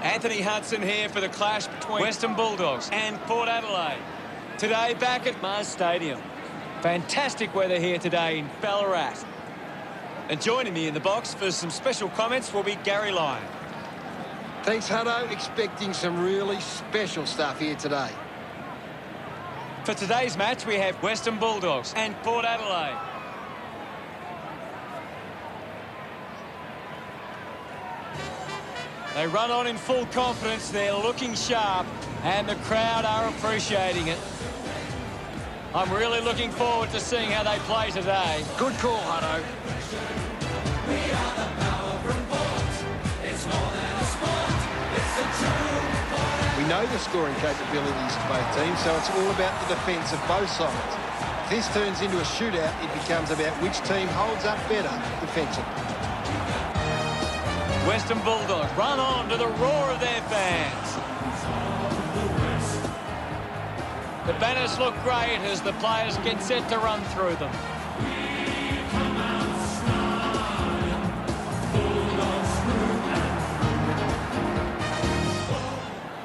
Anthony Hudson here for the clash between Western Bulldogs and Port Adelaide. Today back at Mars Stadium. Fantastic weather here today in Ballarat. And joining me in the box for some special comments will be Gary Lyon. Thanks, Hutto. Expecting some really special stuff here today. For today's match, we have Western Bulldogs and Port Adelaide. They run on in full confidence. They're looking sharp, and the crowd are appreciating it. I'm really looking forward to seeing how they play today. Good call, Hutto. We are the power from Port. It's more than a sport. It's the true. We know the scoring capabilities of both teams, so it's all about the defence of both sides. If this turns into a shootout, it becomes about which team holds up better defensively. Western Bulldogs run on to the roar of their fans. The banners look great as the players get set to run through them.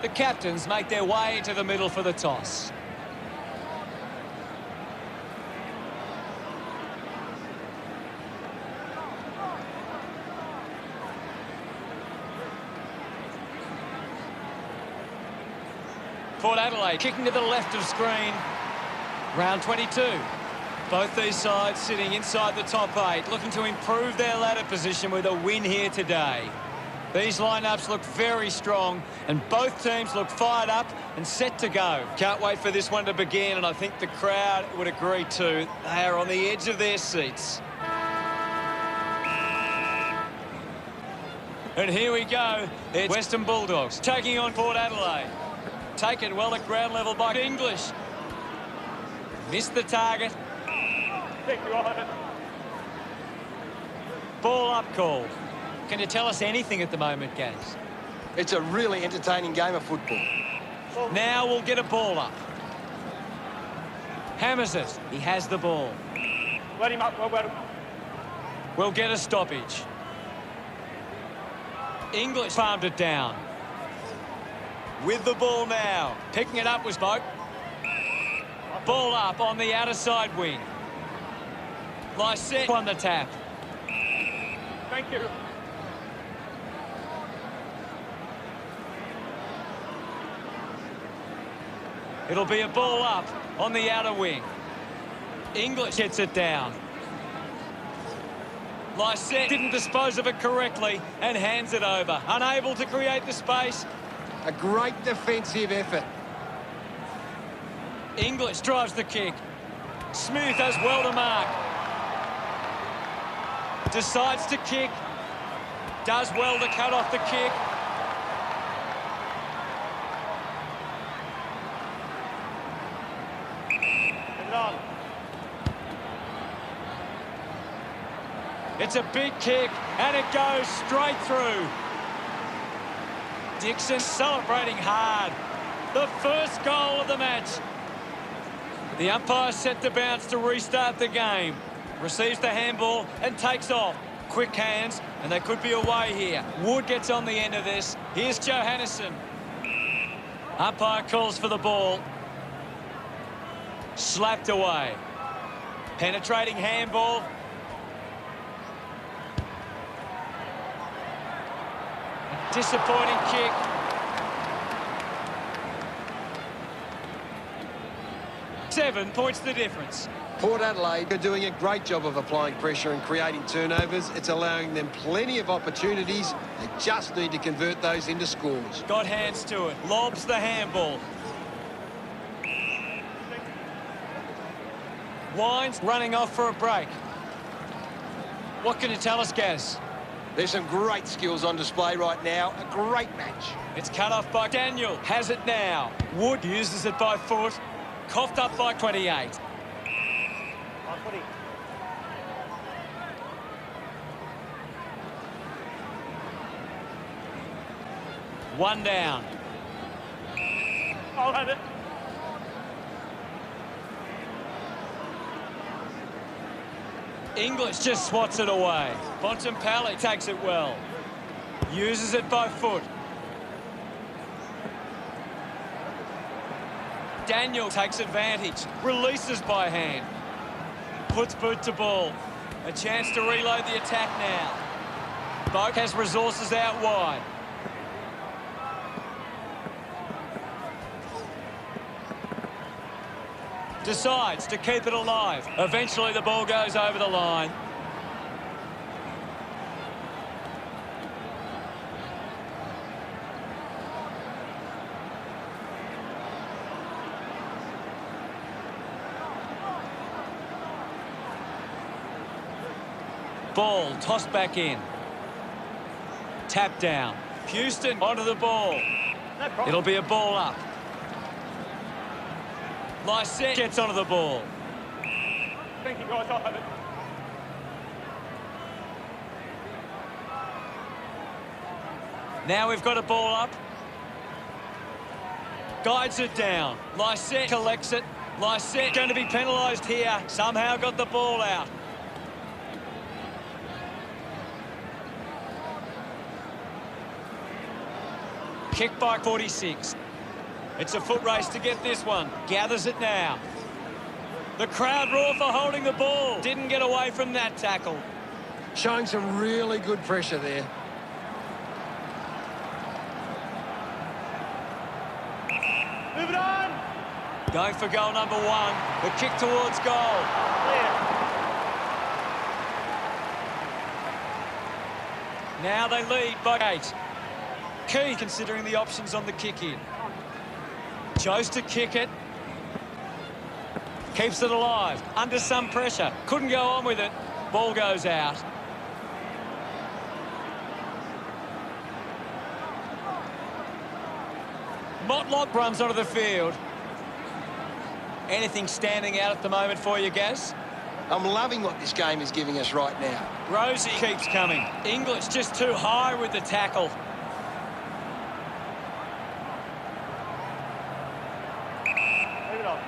The captains make their way into the middle for the toss. Port Adelaide kicking to the left of screen. Round 22. Both these sides sitting inside the top 8, looking to improve their ladder position with a win here today. These lineups look very strong, and both teams look fired up and set to go. Can't wait for this one to begin, and I think the crowd would agree too. They are on the edge of their seats. And here we go. It's Western Bulldogs taking on Port Adelaide. Taken well at ground level by English. Missed the target. Ball up called. Can you tell us anything at the moment, Gaz? It's a really entertaining game of football. Now we'll get a ball up. Hammers it. He has the ball. Let him up. Well. We'll get a stoppage. English farmed it down. With the ball now. Picking it up was Boat. Ball up on the outer side wing. Lysette on the tap. Thank you. It'll be a ball up on the outer wing. English gets it down. Lysette didn't dispose of it correctly and hands it over. Unable to create the space. A great defensive effort. English drives the kick. Smith has well to mark. Decides to kick. Does well to cut off the kick. It's a big kick, and it goes straight through. Dixon celebrating hard. The first goal of the match. The umpire set the bounce to restart the game. Receives the handball and takes off. Quick hands, and they could be away here. Wood gets on the end of this. Here's Johannesson. Umpire calls for the ball. Slapped away. Penetrating handball. Disappointing kick. Seven points the difference. Port Adelaide are doing a great job of applying pressure and creating turnovers. It's allowing them plenty of opportunities. They just need to convert those into scores. Got hands to it. Lobs the handball. Wines running off for a break. What can you tell us, Gaz? There's some great skills on display right now. A great match. It's cut off by Daniel. Has it now. Wood uses it by foot. Coughed up by 28. One down. I'll have it. English just swats it away. Bontempelli takes it well. Uses it by foot. Daniel takes advantage. Releases by hand. Puts boot to ball. A chance to reload the attack now. Boak has resources out wide. Decides to keep it alive. Eventually the ball goes over the line. Ball tossed back in. Tap down. Houston onto the ball. No problem. It'll be a ball up. Lysette gets onto the ball. Thank you, guys. I'll have it. Now we've got a ball up. Guides it down. Lysette collects it. Lysette going to be penalised here. Somehow got the ball out. Kick by 46. It's a foot race to get this one. Gathers it now. The crowd roar for holding the ball. Didn't get away from that tackle. Showing some really good pressure there. Move it on. Going for goal number 1. The kick towards goal. Clear. Now they lead by 8. Key considering the options on the kick in. Chose to kick it. Keeps it alive. Under some pressure. Couldn't go on with it. Ball goes out. Motlop runs onto the field. Anything standing out at the moment for you, Gaz? I'm loving what this game is giving us right now. Rosie keeps coming. English just too high with the tackle. Move it on.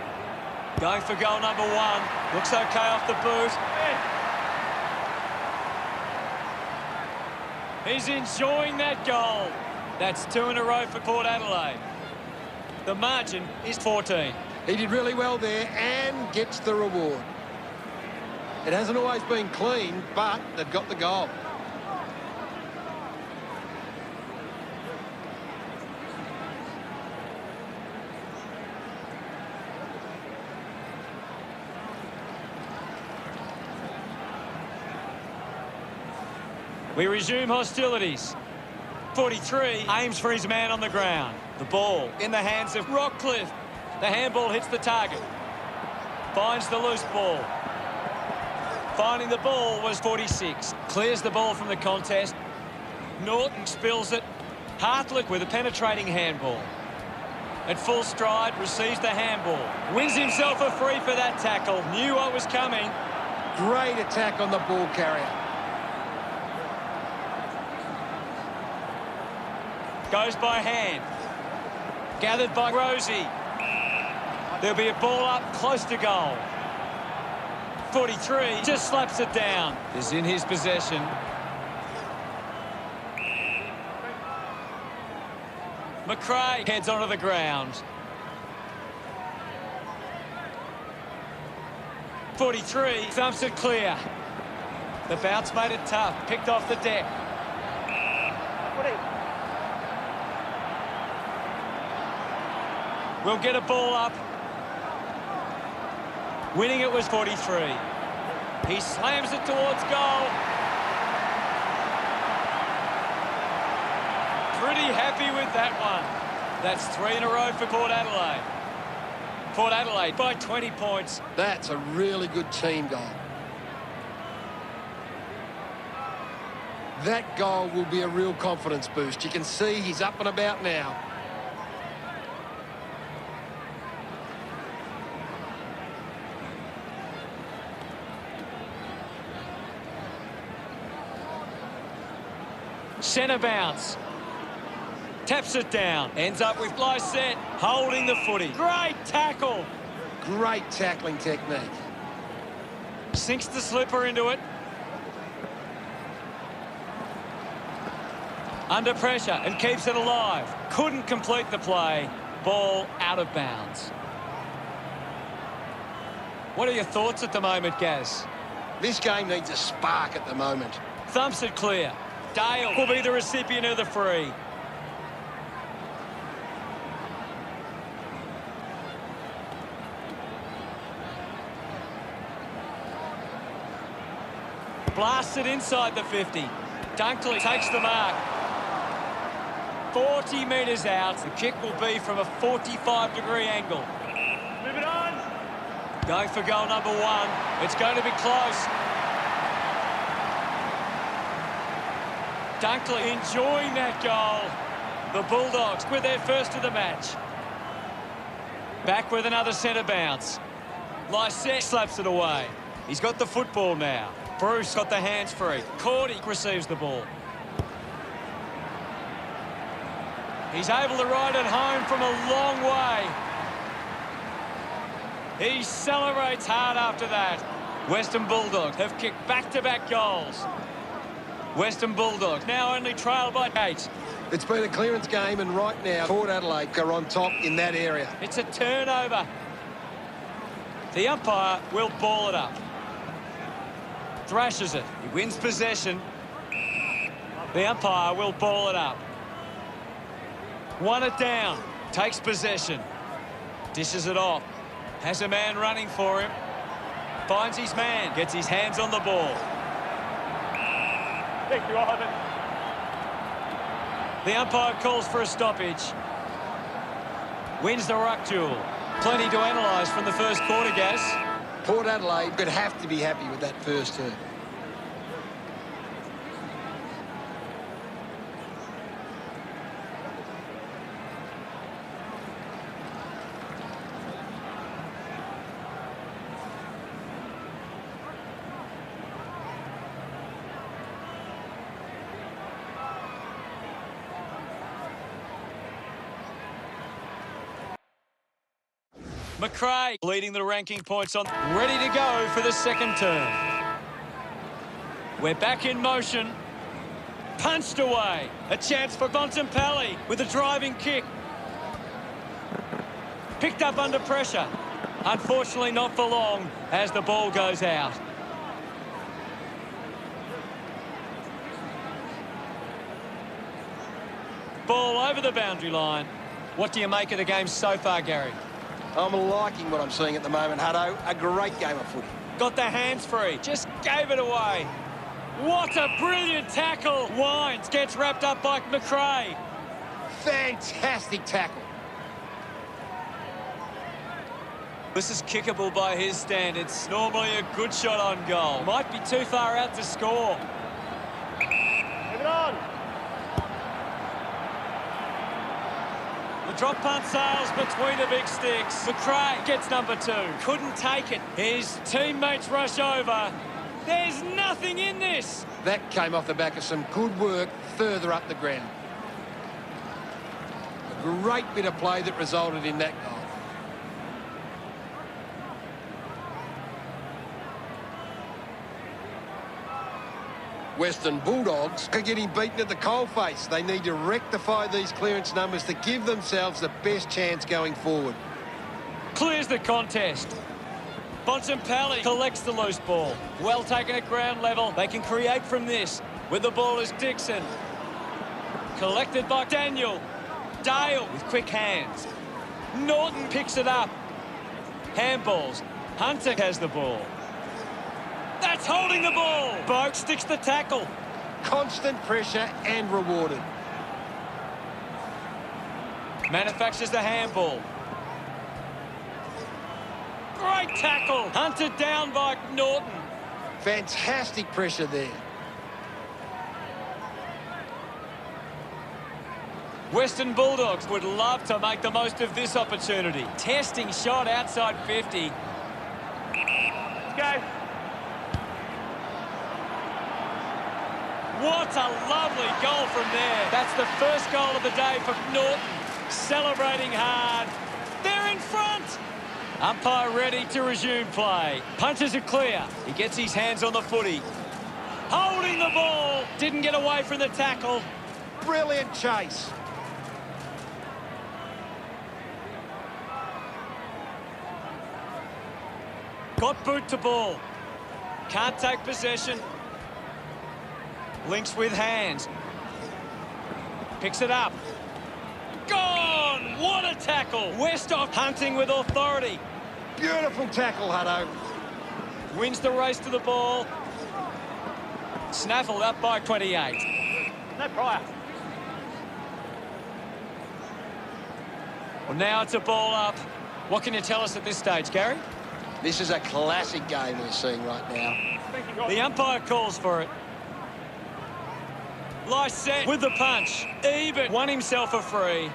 Going for goal number 1. Looks okay off the boot. He's enjoying that goal. That's 2 in a row for Port Adelaide. The margin is 14. He did really well there and gets the reward. It hasn't always been clean, but they've got the goal. We resume hostilities. 43 aims for his man on the ground. The ball in the hands of Rockcliffe. The handball hits the target. Finds the loose ball. Finding the ball was 46. Clears the ball from the contest. Norton spills it. Hartlett with a penetrating handball. At full stride, receives the handball. Wins himself a free for that tackle. Knew what was coming. Great attack on the ball carrier. Goes by hand. Gathered by Rosie. There'll be a ball up close to goal. 43 just slaps it down. Is in his possession. McRae heads onto the ground. 43 thumps it clear. The bounce made it tough. Picked off the deck. We'll get a ball up. Winning it was 43. He slams it towards goal. Pretty happy with that one. That's 3 in a row for Port Adelaide. Port Adelaide by 20 points. That's a really good team goal. That goal will be a real confidence boost. You can see he's up and about now. Centre bounce. Taps it down. Ends up with Lysette holding the footy. Great tackle. Great tackling technique. Sinks the slipper into it. Under pressure and keeps it alive. Couldn't complete the play. Ball out of bounds. What are your thoughts at the moment, Gaz? This game needs a spark at the moment. Thumps it clear. Dale will be the recipient of the free. Blasted inside the 50. Dunkley takes the mark. 40 metres out. The kick will be from a 45-degree angle. Move it on. Going for goal number 1. It's going to be close. Dunkley enjoying that goal. The Bulldogs with their first of the match. Back with another centre bounce. Lysette slaps it away. He's got the football now. Bruce got the hands free. Cordy receives the ball. He's able to ride it home from a long way. He celebrates hard after that. Western Bulldogs have kicked back-to-back goals. Western Bulldogs now only trail by 8. It's been a clearance game, and right now Port Adelaide are on top in that area. It's a turnover. The umpire will ball it up. Thrashes it. He wins possession. The umpire will ball it up. Won it down. Takes possession. Dishes it off. Has a man running for him. Finds his man. Gets his hands on the ball. Thank you, Ivan. The umpire calls for a stoppage. Wins the ruck duel. Plenty to analyse from the first quarter, Gaz. Port Adelaide could have to be happy with that first turn. McRae leading the ranking points on. Ready to go for the second turn. We're back in motion. Punched away. A chance for Bontempelli with a driving kick. Picked up under pressure. Unfortunately not for long as the ball goes out. Ball over the boundary line. What do you make of the game so far, Gary? I'm liking what I'm seeing at the moment, Hutto. A great game of footy. Got the hands free. Just gave it away. What a brilliant tackle. Wines gets wrapped up by McRae. Fantastic tackle. This is kickable by his standards. Normally a good shot on goal. Might be too far out to score. Move it on. The drop punt sails between the big sticks. McRae gets number 2. Couldn't take it. His teammates rush over. There's nothing in this. That came off the back of some good work further up the ground. A great bit of play that resulted in that goal. Western Bulldogs are getting beaten at the coalface. They need to rectify these clearance numbers to give themselves the best chance going forward. Clears the contest. Bontempelli collects the loose ball. Well taken at ground level. They can create from this. With the ball is Dixon. Collected by Daniel. Dale with quick hands. Norton picks it up. Handballs. Hunter has the ball. That's holding the ball. Boak sticks the tackle. Constant pressure and rewarded. Manufactures the handball. Great tackle. Hunted down by Norton. Fantastic pressure there. Western Bulldogs would love to make the most of this opportunity. Testing shot outside 50. Let's go. What a lovely goal from there. That's the first goal of the day for Norton. Celebrating hard. They're in front. Umpire ready to resume play. Punches it clear. He gets his hands on the footy. Holding the ball. Didn't get away from the tackle. Brilliant chase. Got boot to ball. Can't take possession. Links with hands. Picks it up. Gone! What a tackle! Westhoff hunting with authority. Beautiful tackle, Hutto. Wins the race to the ball. Snaffled up by 28. No prior. Well, now it's a ball up. What can you tell us at this stage, Gary? This is a classic game we're seeing right now. The umpire calls for it. Lycett with the punch. Ebert won himself a free.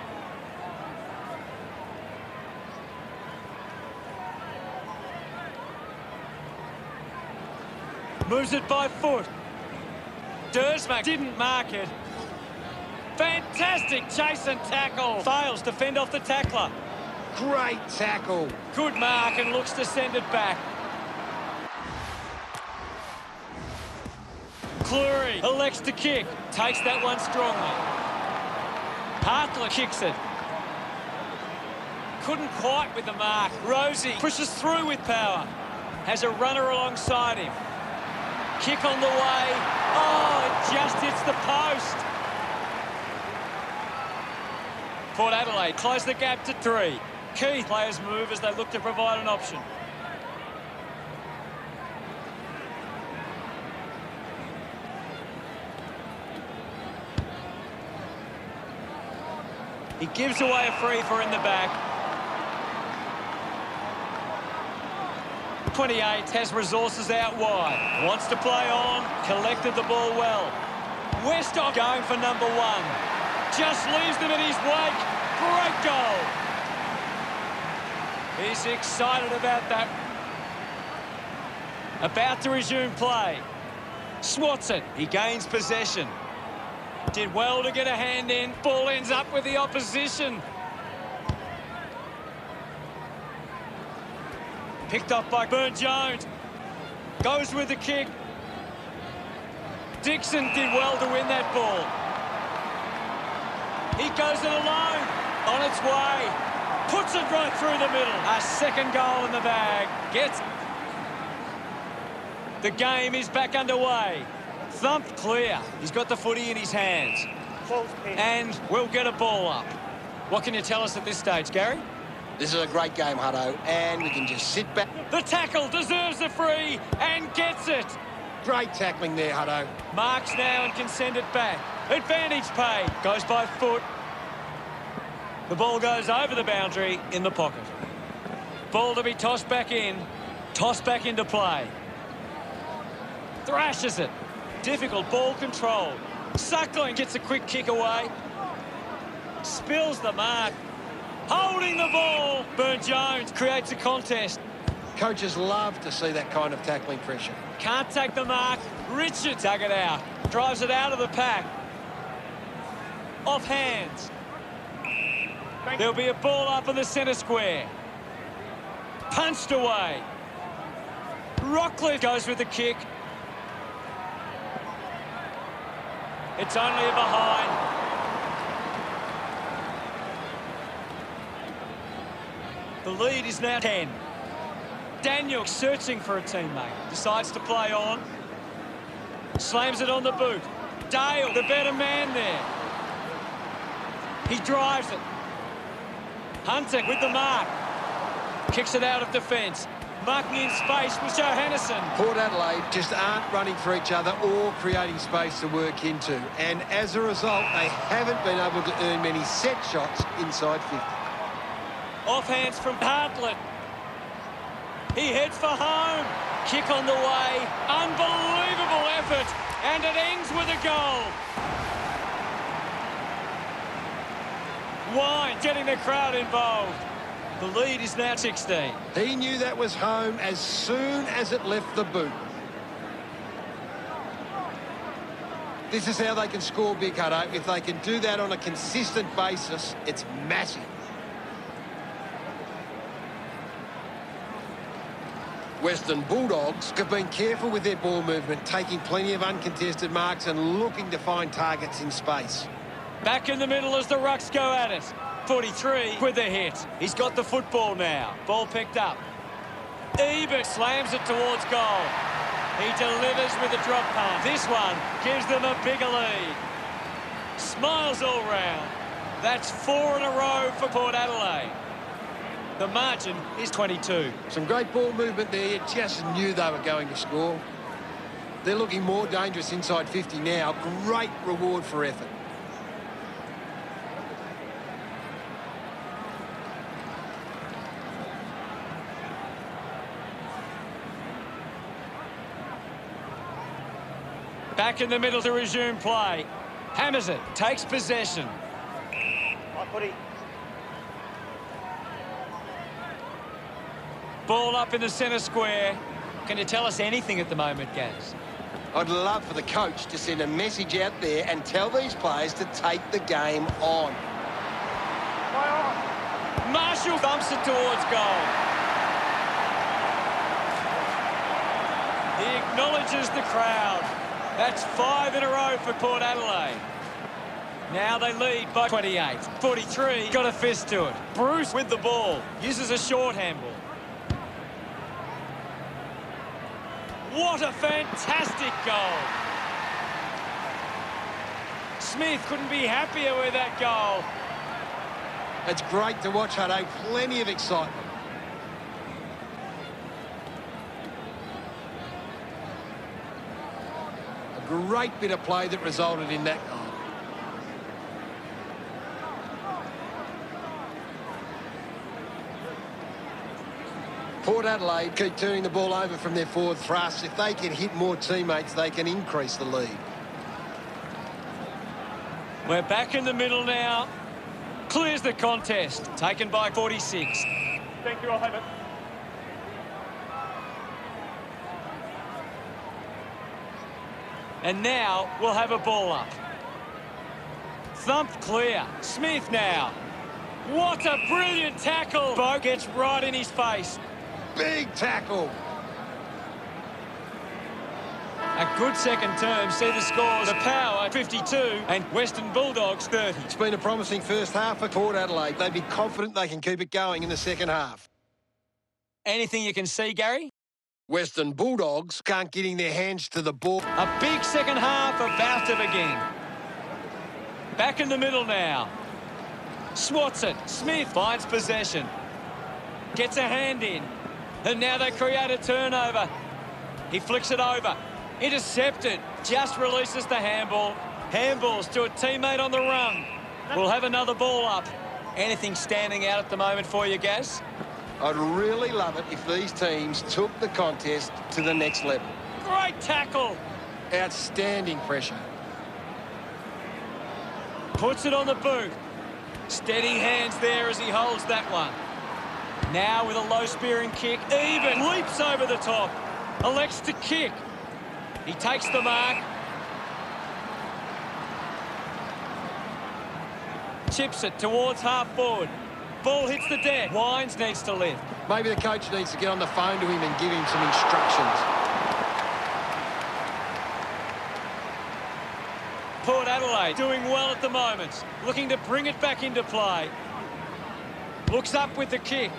Moves it by foot. Dersmak didn't mark it. Fantastic chase and tackle. Fails to fend off the tackler. Great tackle. Good mark and looks to send it back. Cleary elects to kick. Takes that one strongly. Hartlett kicks it. Couldn't quite with the mark. Rosie pushes through with power. Has a runner alongside him. Kick on the way. Oh, it just hits the post. Port Adelaide close the gap to 3. Key players move as they look to provide an option. He gives away a free for in the back. 28 has resources out wide. Wants to play on. Collected the ball well. Westhoff going for number 1. Just leaves them in his wake. Great goal. He's excited about that. About to resume play. Swats it. He gains possession. Did well to get a hand in. Ball ends up with the opposition. Picked up by Burn-Jones. Goes with the kick. Dixon did well to win that ball. He goes it alone. On its way. Puts it right through the middle. A second goal in the bag. Gets. The game is back underway. Thumped clear. He's got the footy in his hands. And we'll get a ball up. What can you tell us at this stage, Gary? This is a great game, Hutto, and we can just sit back. The tackle deserves the free and gets it. Great tackling there, Hutto. Marks now and can send it back. Advantage pay. Goes by foot. The ball goes over the boundary in the pocket. Ball to be tossed back in. Tossed back into play. Thrashes it. Difficult ball control. Suckling gets a quick kick away. Spills the mark. Holding the ball. Burn-Jones creates a contest. Coaches love to see that kind of tackling pressure. Can't take the mark. Richard dug it out. Drives it out of the pack. Off hands. There'll be a ball up in the centre square. Punched away. Rockcliffe goes with the kick. It's only a behind. The lead is now 10. Daniel searching for a teammate. Decides to play on. Slams it on the boot. Dale, the better man there. He drives it. Hunter with the mark. Kicks it out of defence. Marking in space with Johannesson. Port Adelaide just aren't running for each other or creating space to work into. And as a result, they haven't been able to earn many set shots inside 50. Off hands from Hartlett. He heads for home. Kick on the way. Unbelievable effort. And it ends with a goal. Wine getting the crowd involved. The lead is now 16. He knew that was home as soon as it left the boot. This is how they can score big, Hutto. If they can do that on a consistent basis, it's massive. Western Bulldogs have been careful with their ball movement, taking plenty of uncontested marks and looking to find targets in space. Back in the middle as the Rucks go at it. 43 with the hit. He's got the football now. Ball picked up. Ebert slams it towards goal. He delivers with a drop punt. This one gives them a bigger lead. Smiles all round. That's 4 in a row for Port Adelaide. The margin is 22. Some great ball movement there. You just knew they were going to score. They're looking more dangerous inside 50 now. Great reward for effort. Back in the middle to resume play. Hammers it, takes possession. Ball up in the centre square. Can you tell us anything at the moment, Gaz? I'd love for the coach to send a message out there and tell these players to take the game on. Marshall bumps it towards goal. He acknowledges the crowd. That's 5 in a row for Port Adelaide. Now they lead by 28. 43 got a fist to it. Bruce with the ball. Uses a short handball. What a fantastic goal. Smith couldn't be happier with that goal. It's great to watch, Hutto. Plenty of excitement. A great bit of play that resulted in that goal. Port Adelaide keep turning the ball over from their forward thrust. If they can hit more teammates, they can increase the lead. We're back in the middle now. Clears the contest. Taken by 46. Thank you, I'll have it. And now we'll have a ball up. Thumped clear. Smith now. What a brilliant tackle. Bo gets right in his face. Big tackle. A good second term. See the scores. The Power 52 and Western Bulldogs 30. It's been a promising first half for Port Adelaide. They'd be confident they can keep it going in the second half. Anything you can see, Gary? Western Bulldogs can't getting their hands to the ball. A big second half about to begin. Back in the middle now. Swats it. Smith finds possession. Gets a hand in. And now they create a turnover. He flicks it over. Intercepted. Just releases the handball. Handballs to a teammate on the run. We'll have another ball up. Anything standing out at the moment for you, Gaz? I'd really love it if these teams took the contest to the next level. Great tackle. Outstanding pressure. Puts it on the boot. Steady hands there as he holds that one. Now with a low spearing kick. Even leaps over the top. Elects to kick. He takes the mark. Chips it towards half forward. Ball hits the deck. Wines needs to lift. Maybe the coach needs to get on the phone to him and give him some instructions. Port Adelaide doing well at the moment. Looking to bring it back into play. Looks up with the kick.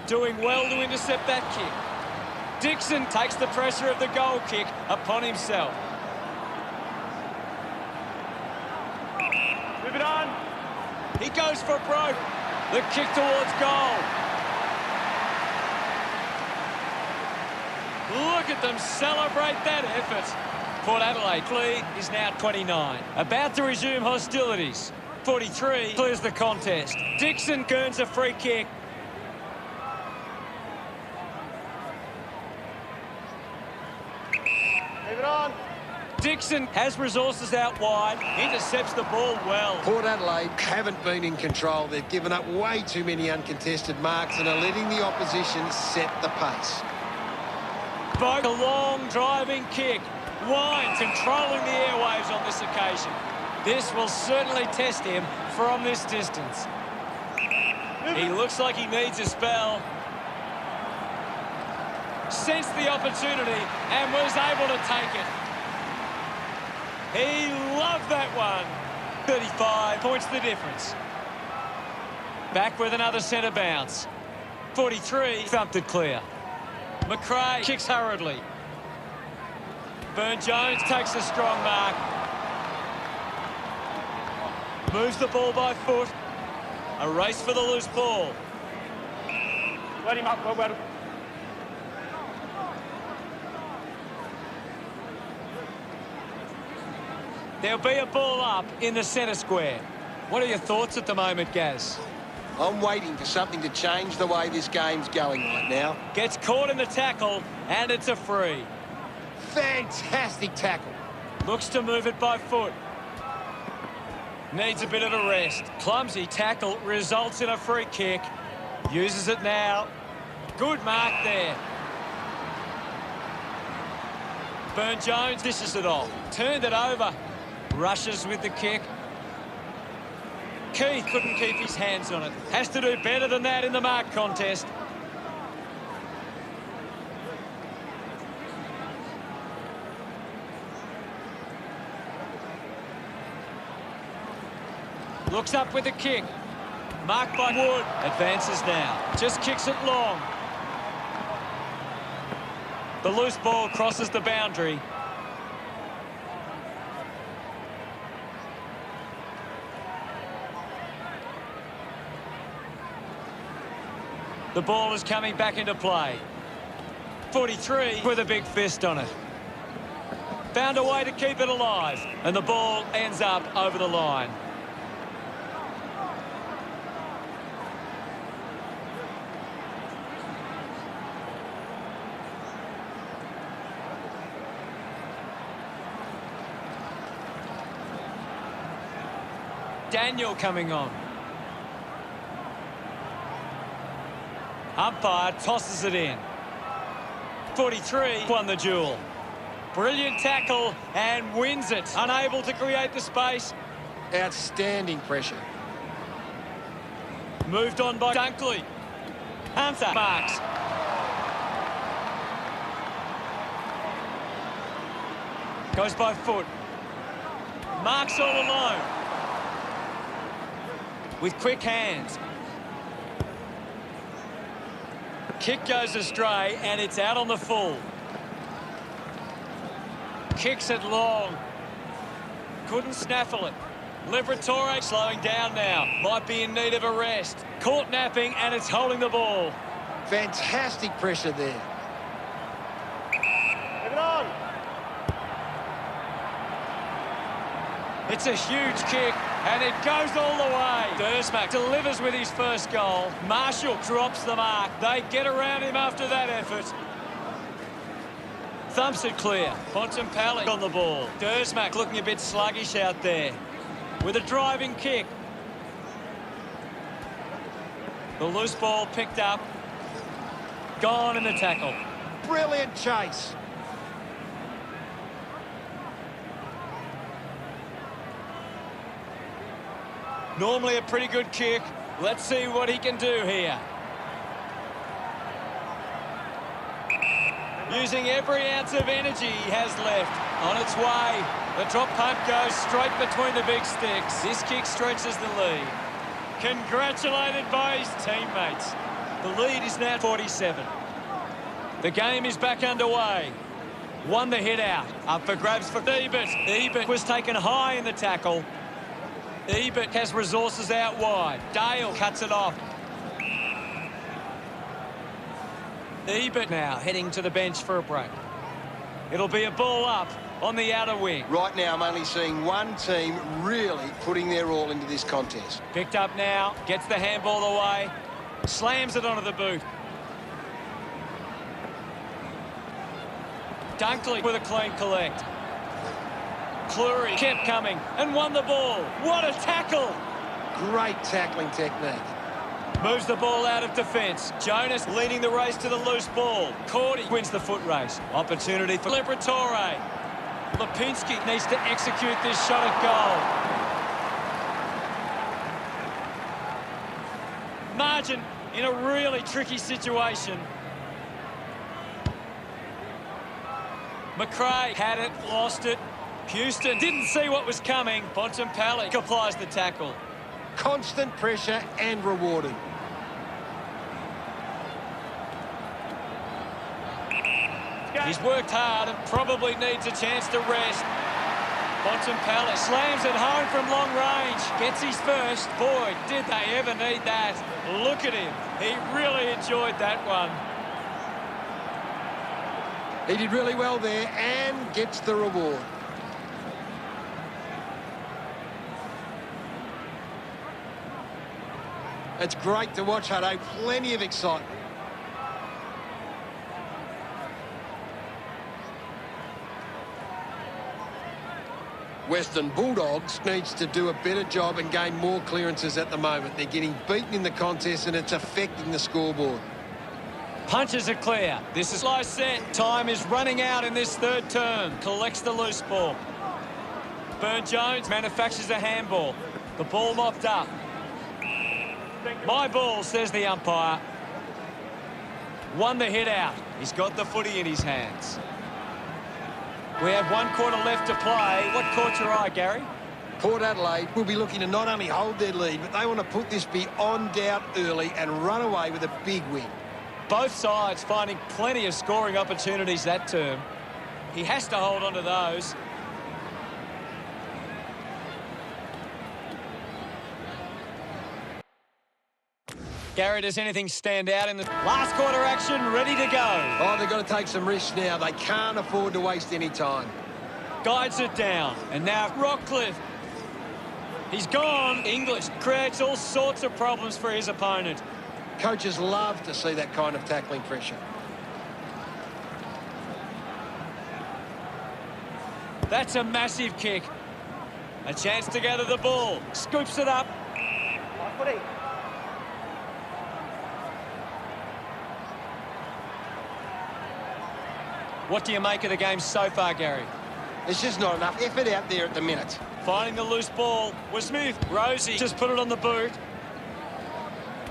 Doing well to intercept that kick. Dixon takes the pressure of the goal kick upon himself. Move it on. He goes for broke. The kick towards goal. Look at them celebrate that effort. Port Adelaide lead is now 29. About to resume hostilities. 43 clears the contest. Dixon earns a free kick. Move it on. Dixon has resources out wide. Intercepts the ball well. Port Adelaide haven't been in control. They've given up way too many uncontested marks and are letting the opposition set the pace. Both a long driving kick. Wine controlling the airwaves on this occasion. This will certainly test him from this distance. He looks like he needs a spell. sensed the opportunity and was able to take it. He loved that one. 35 points the difference. Back with another centre bounce. 43 thumped it clear. McRae kicks hurriedly. Burne-Jones takes a strong mark. Moves the ball by foot. A race for the loose ball. Let him up, well. There'll be a ball up in the centre square. What are your thoughts at the moment, Gaz? I'm waiting for something to change the way this game's going right now. Gets caught in the tackle, and it's a free. Fantastic tackle. Looks to move it by foot. Needs a bit of a rest. Clumsy tackle results in a free kick. Uses it now. Good mark there. Burne-Jones dishes it off. Turned it over. Rushes with the kick. Keith couldn't keep his hands on it. Has to do better than that in the mark contest. Looks up with the kick. Marked by Wood. Advances now. Just kicks it long. The loose ball crosses the boundary. The ball is coming back into play. 43 with a big fist on it. Found a way to keep it alive. And the ball ends up over the line. Daniel coming on. Umpire tosses it in. 43 won the duel. Brilliant tackle and wins it. Unable to create the space. Outstanding pressure. Moved on by Dunkley. Hunter marks. Goes by foot. Marks all alone. With quick hands. Kick goes astray and it's out on the full. Kicks it long. Couldn't snaffle it. Liberatore slowing down now. Might be in need of a rest. Caught napping and it's holding the ball. Fantastic pressure there. Get it on. It's a huge kick, and it goes all the way. Dersmack delivers with his first goal. Marshall drops the mark. They get around him after that effort. Thumps it clear. Bontempelli on the ball. Dersmack looking a bit sluggish out there. With a driving kick. The loose ball picked up. Gone in the tackle. Brilliant chase. Normally a pretty good kick. Let's see what he can do here. Using every ounce of energy he has left. On its way. The drop punt goes straight between the big sticks. This kick stretches the lead. Congratulated by his teammates. The lead is now 47. The game is back underway. Won the hit out. Up for grabs for Ebert. Ebert was taken high in the tackle. Ebert has resources out wide. Dale cuts it off. Ebert now heading to the bench for a break. It'll be a ball up on the outer wing. Right now, I'm only seeing one team really putting their all into this contest. Picked up now. Gets the handball away. Slams it onto the boot. Dunkley with a clean collect. Cleary kept coming and won the ball. What a tackle! Great tackling technique. Moves the ball out of defence. Jonas leading the race to the loose ball. Cordy wins the foot race. Opportunity for Liberatore. Lipinski needs to execute this shot at goal. Margin in a really tricky situation. McRae had it, lost it. Houston didn't see what was coming. Bontempelli applies the tackle. Constant pressure and rewarded. He's worked hard and probably needs a chance to rest. Bontempelli slams it home from long range. Gets his first. Boy, did they ever need that. Look at him. He really enjoyed that one. He did really well there and gets the reward. It's great to watch, Hutto. Plenty of excitement. Western Bulldogs needs to do a better job and gain more clearances at the moment. They're getting beaten in the contest and it's affecting the scoreboard. Punches are clear. This is low set. Time is running out in this third term. Collects the loose ball. Burn-Jones manufactures a handball. The ball mopped up. My ball, says the umpire. Won the hit out. He's got the footy in his hands. We have 1 quarter left to play. What caught your eye, Gary? Port Adelaide will be looking to not only hold their lead, but they want to put this beyond doubt early and run away with a big win. Both sides finding plenty of scoring opportunities that term. He has to hold on to those. Gary, does anything stand out in the last quarter action? Ready to go. Oh, they've got to take some risks now. They can't afford to waste any time. Guides it down. And now Rockcliffe. He's gone. English creates all sorts of problems for his opponent. Coaches love to see that kind of tackling pressure. That's a massive kick. A chance to gather the ball. Scoops it up. What do you make of the game so far, Gary? There's just not enough effort out there at the minute. Finding the loose ball was Smith. Rosie just put it on the boot.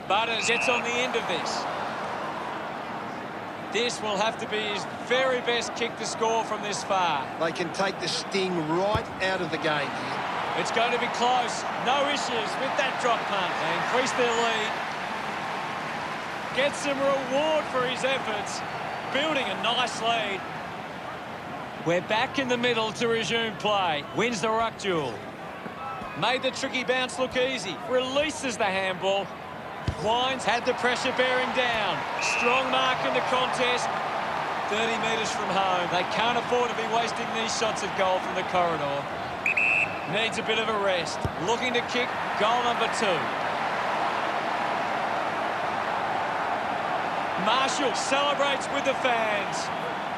Butters gets on the end of this. This will have to be his very best kick to score from this far. They can take the sting right out of the game here. It's going to be close. No issues with that drop punt. They increase their lead. Gets some reward for his efforts. Building a nice lead. We're back in the middle to resume play. Wins the ruck duel. Made the tricky bounce look easy. Releases the handball. Wines had the pressure bearing down. Strong mark in the contest. 30 metres from home. They can't afford to be wasting these shots at goal from the corridor. Needs a bit of a rest. Looking to kick goal number 2. Marshall celebrates with the fans.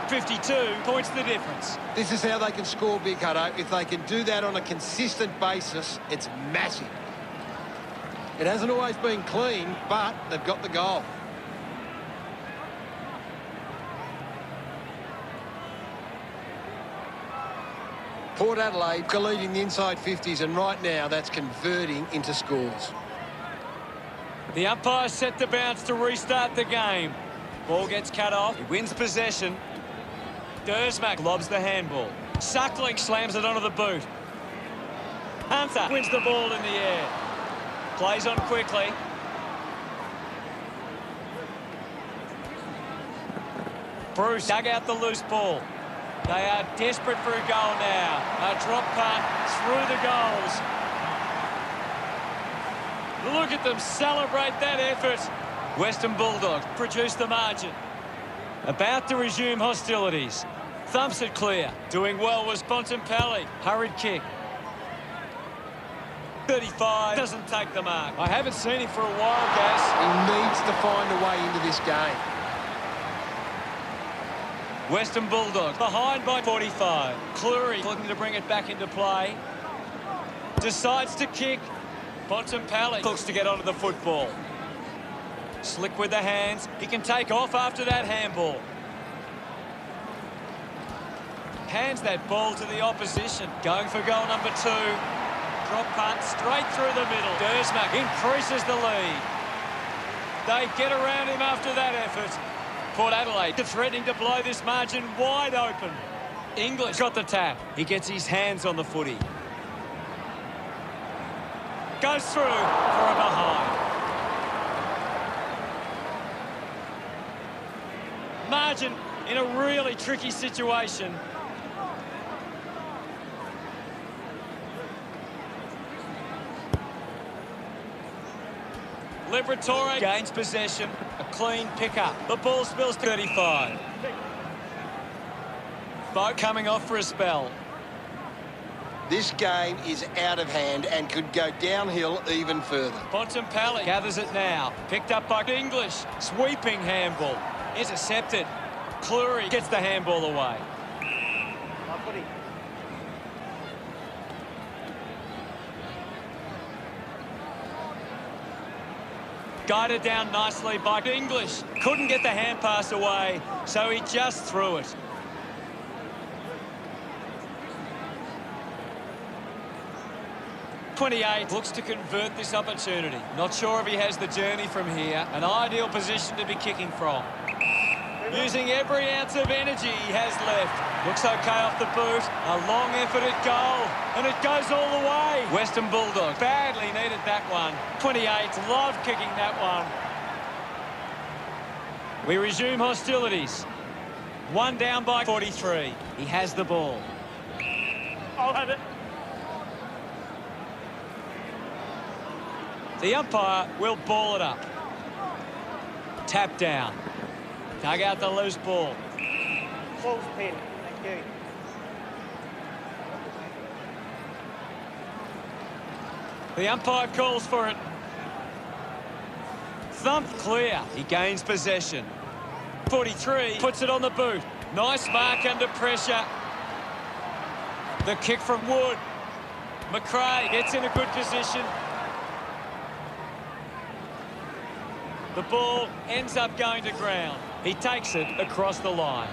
52 points the difference. This is how they can score big, Hutto. If they can do that on a consistent basis, it's massive. It hasn't always been clean, but they've got the goal. Port Adelaide are leading the inside 50s, and right now that's converting into scores. The umpire set the bounce to restart the game. Ball gets cut off. He wins possession. Dersmack lobs the handball. Suckling slams it onto the boot. Hunter wins the ball in the air. Plays on quickly. Bruce dug out the loose ball. They are desperate for a goal now. A drop punt through the goals. Look at them celebrate that effort. Western Bulldogs produce the margin. About to resume hostilities. Thumps it clear. Doing well was Bontempelli. Hurried kick. 35 doesn't take the mark. I haven't seen him for a while, Gas. He needs to find a way into this game. Western Bulldogs behind by 45. Cleary looking to bring it back into play. Decides to kick. Bontempelli looks to get onto the football. Slick with the hands. He can take off after that handball. Hands that ball to the opposition. Going for goal number 2. Drop punt straight through the middle. Dersmack increases the lead. They get around him after that effort. Port Adelaide threatening to blow this margin wide open. English got the tap. He gets his hands on the footy. Goes through for a behind. Margin in a really tricky situation. Liberatore gains possession. A clean pickup. The ball spills to 35. Boat coming off for a spell. This game is out of hand and could go downhill even further. Bontempelli gathers it now. Picked up by English. Sweeping handball. Intercepted. Cleary gets the handball away. Guided down nicely by English. Couldn't get the hand pass away, so he just threw it. '28 looks to convert this opportunity. Not sure if he has the journey from here. An ideal position to be kicking from. Using every ounce of energy he has left. Looks okay off the boot. A long effort at goal. And it goes all the way. Western Bulldogs badly needed that one. 28 loved kicking that one. We resume hostilities. One down by 43. He has the ball. I'll have it. The umpire will ball it up. Tap down. Dug out the loose ball. Ball's pin. Thank you. The umpire calls for it. Thumped clear. He gains possession. 43 puts it on the boot. Nice mark under pressure. The kick from Wood. McRae gets in a good position. The ball ends up going to ground. He takes it across the line.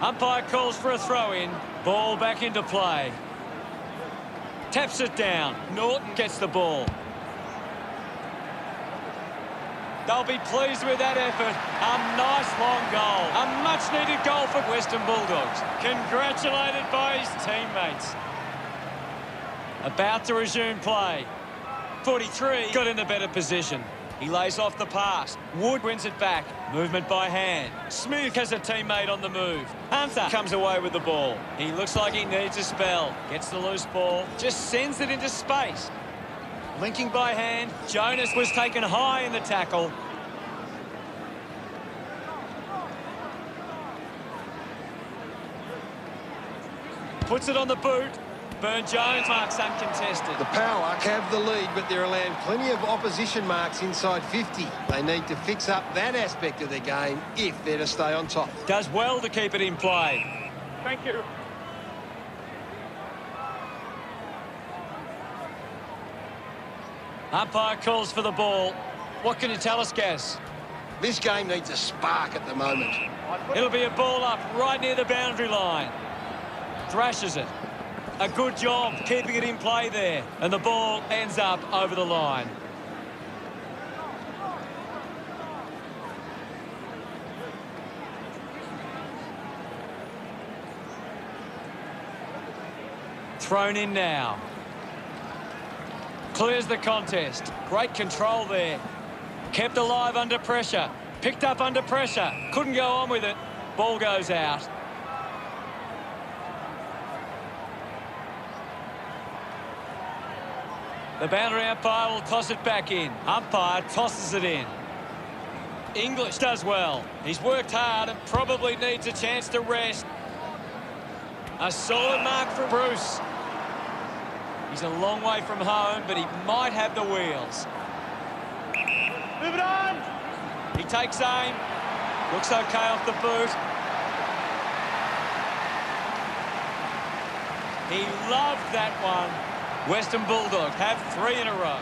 Umpire calls for a throw-in. Ball back into play. Taps it down. Norton gets the ball. They'll be pleased with that effort. A nice long goal. A much-needed goal for Western Bulldogs. Congratulated by his teammates. About to resume play. 43 got in the better position. He lays off the pass. Wood wins it back. Movement by hand. Smith has a teammate on the move. Hunter comes away with the ball. He looks like he needs a spell. Gets the loose ball. Just sends it into space. Linking by hand. Jonas was taken high in the tackle. Puts it on the boot. Burn-Jones marks uncontested. The Power have the lead, but they're allowing plenty of opposition marks inside 50. They need to fix up that aspect of their game if they're to stay on top. Does well to keep it in play. Thank you. Umpire calls for the ball. What can you tell us, Gaz? This game needs a spark at the moment. It'll be a ball up right near the boundary line. Thrashes it. A good job keeping it in play there. And the ball ends up over the line. Thrown in now. Clears the contest. Great control there. Kept alive under pressure. Picked up under pressure. Couldn't go on with it. Ball goes out. The boundary umpire will toss it back in. Umpire tosses it in. English does well. He's worked hard and probably needs a chance to rest. A solid mark for Bruce. He's a long way from home, but he might have the wheels. Move it on! He takes aim. Looks okay off the boot. He loved that one. Western Bulldogs have 3 in a row.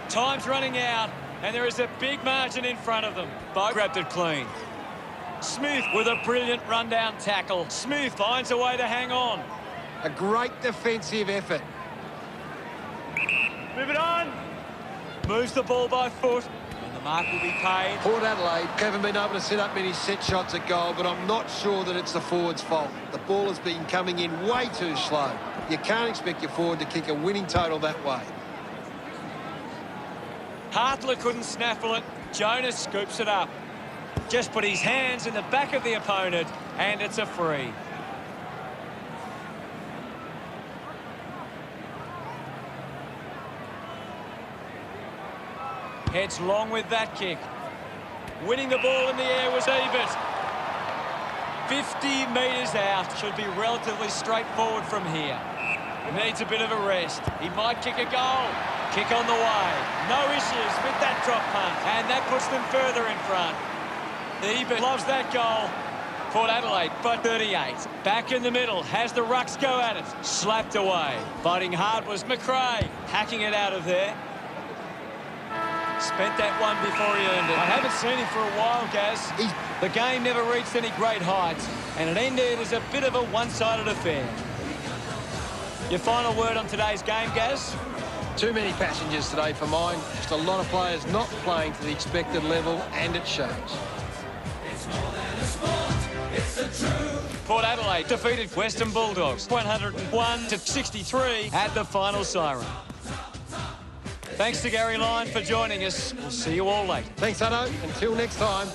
Time's running out, and there is a big margin in front of them. Both grabbed it clean. Smith with a brilliant run-down tackle. Smith finds a way to hang on. A great defensive effort. Move it on! Moves the ball by foot. And the The mark will be paid. Port Adelaide haven't been able to set up many set shots at goal, but I'm not sure that it's the forward's fault. The ball has been coming in way too slow. You can't expect your forward to kick a winning total that way. Hartler couldn't snaffle it. Jonas scoops it up. Just put his hands in the back of the opponent, and it's a free. Heads long with that kick. Winning the ball in the air was Ebert. 50 metres out. Should be relatively straightforward from here. Needs a bit of a rest. He might kick a goal. Kick on the way. No issues with that drop punt. And that puts them further in front. Ebert loves that goal. Port Adelaide, but 38. Back in the middle. Has the Rucks go at it. Slapped away. Fighting hard was McRae. Hacking it out of there. Spent that one before he earned it. I haven't seen him for a while, Gaz. The game never reached any great heights, and it ended as a bit of a one-sided affair. Your final word on today's game, Gaz? Too many passengers today for mine. Just a lot of players not playing to the expected level, and it shows. It's more than a sport, it's the truth. Port Adelaide defeated Western Bulldogs 101-63 at the final siren. Thanks to Gary Lyon for joining us. We'll see you all later. Thanks, Hutto. Until next time.